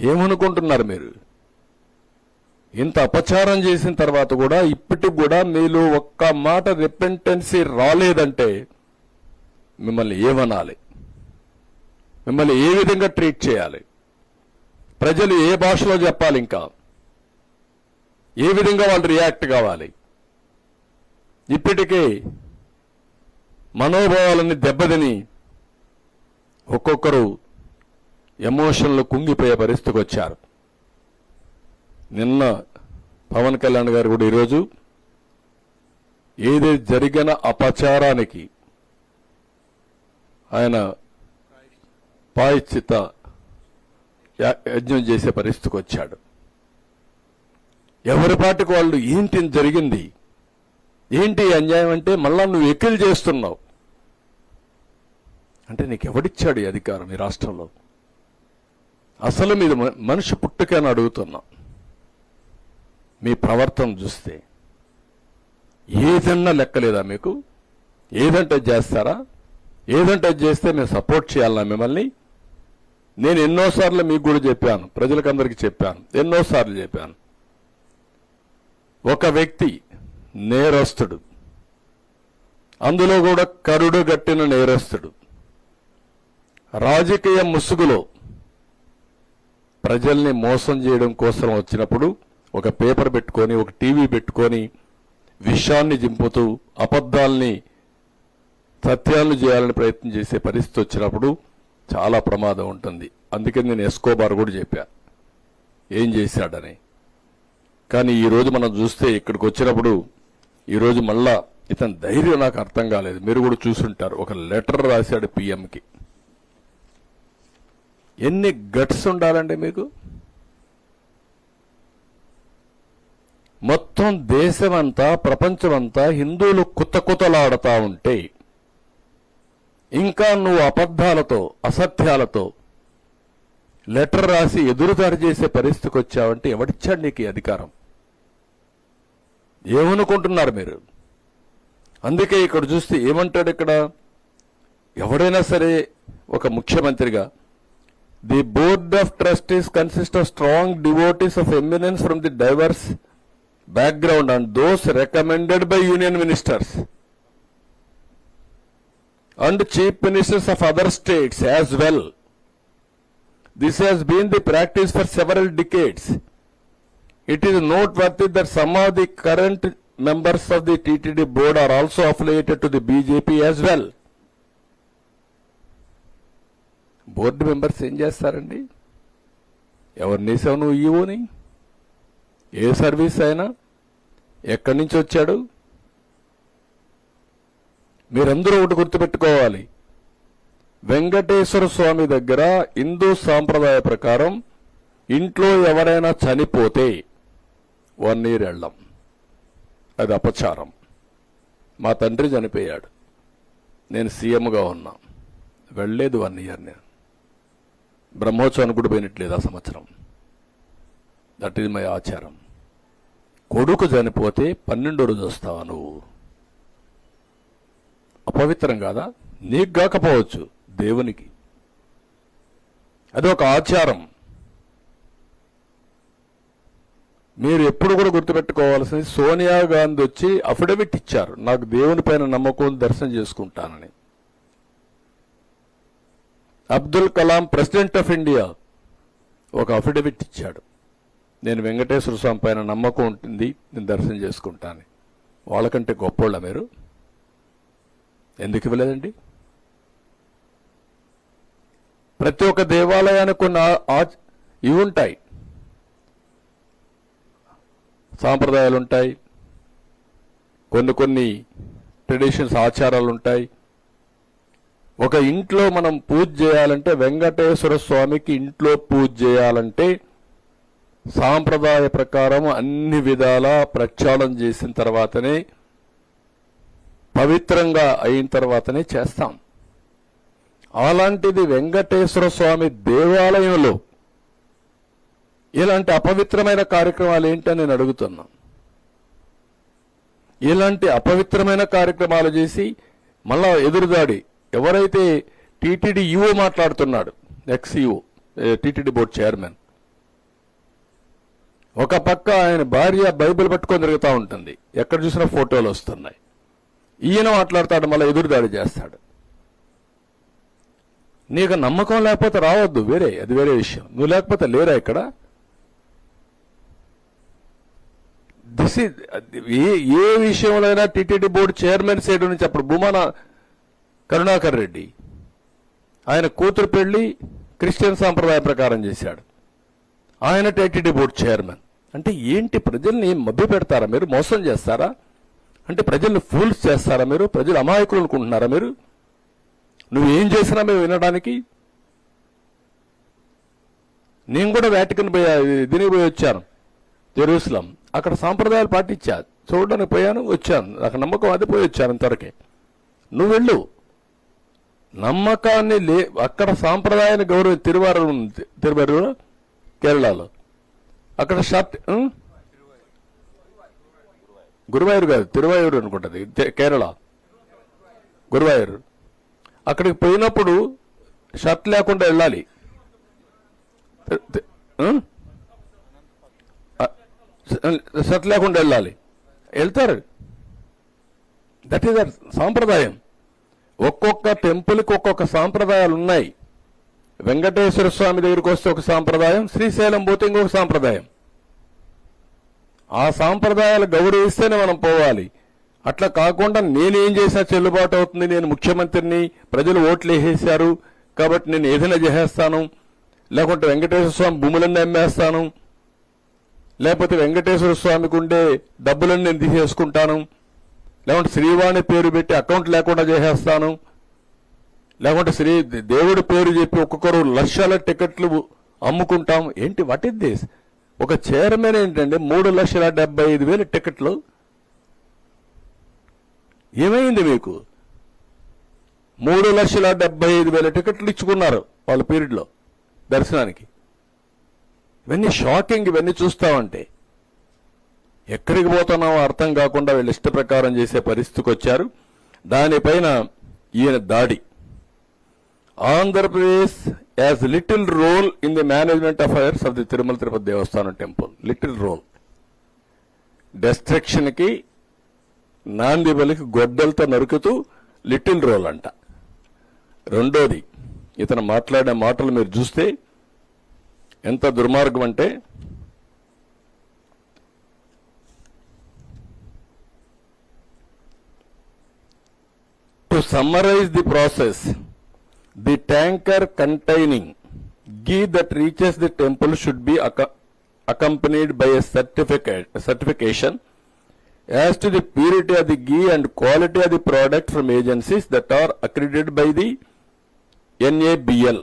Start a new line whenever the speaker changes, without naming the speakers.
ఏమనుకుంటున్నారు మీరు? ఇంత అపచారం చేసిన తర్వాత కూడా ఇప్పటికి కూడా మీలో ఒక్క మాట రిపెంటెన్సీ రాలేదంటే మిమ్మల్ని ఏమనాలి? మిమ్మల్ని ఏ విధంగా ట్రీట్ చేయాలి? ప్రజలు ఏ భాషలో చెప్పాలి? ఇంకా ఏ విధంగా వాళ్ళు రియాక్ట్ కావాలి? ఇప్పటికే మనోభావాలని దెబ్బతిని ఒక్కొక్కరు ఎమోషన్లు కుంగిపోయే పరిస్థితికి వచ్చారు. నిన్న పవన్ కళ్యాణ్ గారు కూడా ఈరోజు ఏది జరిగిన అపచారానికి ఆయన ప్రాయశ్చిత్త యజ్ఞం చేసే పరిస్థితికి వచ్చాడు. ఎవరి పాటికి వాళ్ళు ఏంటి జరిగింది, ఏంటి అన్యాయం అంటే మళ్ళా నువ్వు ఎక్కిలు చేస్తున్నావు అంటే నీకు ఎవడిచ్చాడు ఈ అధికారం ఈ రాష్ట్రంలో? అసలు మీద మనిషి పుట్టుకని అడుగుతున్నా. మీ ప్రవర్తన చూస్తే ఏదన్నా లెక్కలేదా మీకు? ఏదంటే చేస్తారా? ఏదంటే చేస్తే మేము సపోర్ట్ చేయాలన్నా మిమ్మల్ని? నేను ఎన్నోసార్లు మీకు కూడా చెప్పాను, ప్రజలకందరికీ చెప్పాను, ఎన్నోసార్లు చెప్పాను. ఒక వ్యక్తి నేరస్తుడు, అందులో కూడా కరుడు గట్టిన నేరస్తుడు, రాజకీయ ముసుగులో ప్రజల్ని మోసం చేయడం కోసం వచ్చినప్పుడు ఒక పేపర్ పెట్టుకొని ఒక టీవీ పెట్టుకొని విషయాన్ని జింపుతూ అబద్ధాల్ని సత్యాలను చేయాలని ప్రయత్నం చేసే పరిస్థితి వచ్చినప్పుడు చాలా ప్రమాదం ఉంటుంది. అందుకని నేను ఎస్కోబార్ కూడా చెప్పా ఏం చేశాడని. కానీ ఈరోజు మనం చూస్తే ఇక్కడికి వచ్చినప్పుడు ఈరోజు మళ్ళా ఇతని ధైర్యం నాకు అర్థం కాలేదు. మీరు కూడా చూసుంటారు, ఒక లెటర్ రాశాడు పిఎంకి. ఎన్ని గట్స్ ఉండాలండి మీకు? మొత్తం దేశమంతా ప్రపంచమంతా హిందువులు కుతకుతలాడుతా ఉంటే ఇంకా నువ్వు అబద్ధాలతో అసత్యాలతో లెటర్ రాసి ఎదురుదాడి చేసే పరిస్థితికి వచ్చావంటే ఎవడిచ్చాడు నీకు ఈ అధికారం? ఏమనుకుంటున్నారు మీరు? అందుకే ఇక్కడ చూస్తే ఏమంటాడు ఇక్కడ, ఎవడైనా సరే ఒక ముఖ్యమంత్రిగా the board of trustees consist of strong devotees of eminence from the divorce background and those recommended by union ministers and chief ministers of other states as well. This has been the practice for several decades. It is noteworthy that some of the current members of the TTD board are also affiliated to the BJP as well. Board members ఏం చేస్తారండి? ఎవరిని వేసావు నువ్వు ఈవోని? ఏ service అయినా ఎక్కడి నుంచి వచ్చాడు? మీరందరూ ఒకటి గుర్తుపెట్టుకోవాలి, వెంకటేశ్వర స్వామి దగ్గర హిందూ సాంప్రదాయ ప్రకారం ఇంట్లో ఎవరైనా చనిపోతే 1 year వెళ్ళం, అది అపచారం. మా తండ్రి చనిపోయాడు, నేను సీఎంగా ఉన్నా, వెళ్ళలేదు 1 year. నేను బ్రహ్మోత్సవానికి కూడా పోయినట్లేదు ఆ సంవత్సరం. దట్ ఈజ్ మై ఆచారం. కొడుకు చనిపోతే 12వ రోజు వస్తావా నువ్వు? అపవిత్రం కాదా? నీకు కాకపోవచ్చు, దేవునికి. అది ఒక ఆచారం. మీరు ఎప్పుడు కూడా గుర్తుపెట్టుకోవాల్సింది, సోనియా గాంధీ వచ్చి అఫిడవిట్ ఇచ్చారు, నాకు దేవుని పైన నమ్మకం, దర్శనం చేసుకుంటానని. Abdul Kalam president of India ఒక అఫిడవిట్ ఇచ్చాడు, నేను వెంకటేశ్వర స్వామి పైన నమ్మకం ఉంటుంది, నేను దర్శనం చేసుకుంటాను. వాళ్ళకంటే గొప్పోళ్ళ మీరు? ఎందుకు ఇవ్వలేదండి? ప్రతి ఒక్క దేవాలయానికి కొన్ని ఇవి ఉంటాయి, సాంప్రదాయాలు ఉంటాయి, కొన్ని ట్రెడిషన్స్, ఆచారాలు ఉంటాయి. ఒక ఇంట్లో మనం పూజ చేయాలంటే, వెంకటేశ్వర స్వామికి ఇంట్లో పూజ చేయాలంటే సాంప్రదాయ ప్రకారం అన్ని విధాలా ప్రక్షాళన చేసిన తర్వాతనే, పవిత్రంగా అయిన తర్వాతనే చేస్తాం. అలాంటిది వెంకటేశ్వర స్వామి దేవాలయంలో ఇలాంటి అపవిత్రమైన కార్యక్రమాలు ఏంటని నేను అడుగుతున్నా. ఇలాంటి అపవిత్రమైన కార్యక్రమాలు చేసి మళ్ళా ఎదురుదాడి. ఎవరైతే టీటీడీ ఈఓ మాట్లాడుతున్నాడు, X EO, TTD board chairman, ఒక పక్క ఆయన భార్య బైబిల్ పట్టుకొని తిరుగుతూ ఉంటుంది, ఎక్కడ చూసినా ఫోటోలు వస్తున్నాయి. ఈయన మాట్లాడతాడు, మళ్ళీ ఎదురుదాడి చేస్తాడు. నీకు నమ్మకం లేకపోతే రావద్దు, అది వేరే విషయం. నువ్వు లేకపోతే లేరా ఇక్కడ? ఏ విషయంలో టీటీడీ బోర్డు చైర్మన్ సైడ్ నుంచి అప్పుడు భూమాన కరుణాకర్ రెడ్డి ఆయన కూతురు పెళ్లి క్రిస్టియన్ సాంప్రదాయ ప్రకారం చేశాడు. ఆయన టీటీడీ బోర్డు చైర్మన్. అంటే ఏంటి, ప్రజల్ని మభ్య పెడతారా మీరు? మోసం చేస్తారా? అంటే ప్రజల్ని ఫూల్స్ చేస్తారా మీరు? ప్రజలు అమాయకులు అనుకుంటున్నారా మీరు? నువ్వేం చేసినా మేము వినడానికి? నేను కూడా వాటికన్ దీనికి పోయి వచ్చాను, జెరూసలం. అక్కడ సాంప్రదాయాలు పాటించా, చూడడానికి పోయాను, వచ్చాను. నాకు నమ్మకం అది, పోయి వచ్చాను ఇంతవరకే. నువ్వు వెళ్ళు. నమ్మకాన్ని అక్కడ సాంప్రదాయాన్ని గౌరవ తిరువారూరు కేరళలో అక్కడ షర్ట్ గురువాయూరు కాదు, తిరువాయూరు అనుకుంటుంది కేరళ, గురువాయూరు. అక్కడికి పోయినప్పుడు షర్ట్ లేకుండా వెళ్ళాలి. షర్ట్ లేకుండా వెళ్ళాలి, వెళ్తారు. దట్ ఈస్ దట్ సాంప్రదాయం. ఒక్కొక్క టెంపుల్కి ఒక్కొక్క సాంప్రదాయాలు ఉన్నాయి. వెంకటేశ్వర స్వామి దగ్గరికి వస్తే ఒక సాంప్రదాయం, శ్రీశైలం పోతే ఇంకొక సాంప్రదాయం. ఆ సాంప్రదాయాలు గౌరవిస్తేనే మనం పోవాలి. అట్లా కాకుండా నేనేం చేసినా చెల్లుబాటు అవుతుంది, నేను ముఖ్యమంత్రిని, ప్రజలు ఓట్లు వేసేశారు కాబట్టి నేను ఏదైనా చేసేస్తాను, లేకుంటే వెంకటేశ్వర స్వామి భూములన్నీ అమ్మేస్తాను, లేకపోతే వెంకటేశ్వర స్వామికి ఉండే డబ్బులన్నీ నేను తీసేసుకుంటాను, లేకుంటే శ్రీవాణి పేరు పెట్టి అకౌంట్ లేకుండా చేసేస్తాను, లేకుంటే దేవుడి పేరు చెప్పి ఒక్కొక్కరు లక్షల టికెట్లు అమ్ముకుంటాం. ఏంటి, వాట్ ఇస్ దిస్? ఒక చైర్మన్ ఏంటంటే 3,75,000 టికెట్లు. ఏమైంది మీకు? 3,75,000 టికెట్లు ఇచ్చుకున్నారు వాళ్ళ పీరియడ్లో దర్శనానికి. ఇవన్నీ షాకింగ్. ఇవన్నీ చూస్తామంటే ఎక్కడికి పోతున్నామో అర్థం కాకుండా వీళ్ళు ఇష్ట ప్రకారం చేసే పరిస్థితికి వచ్చారు. దానిపైన ఈయన దాడి. Andhra Pradesh has little role in the management affairs of the Tirumala Tirupati Devasthanam temple. Little role. Destruction కి, నాంది బలికి గొడ్డలతో నరుకుతూ లిటిల్ రోల్ అంట. రెండోది, ఇతను మాట్లాడే మాటలు మీరు చూస్తే ఎంత దుర్మార్గం అంటే, to summarise the process, the tanker containing ghee that reaches the temple should be accompanied by a certification as to the purity of the ghee and quality of the product from agencies that are accredited by the NABL.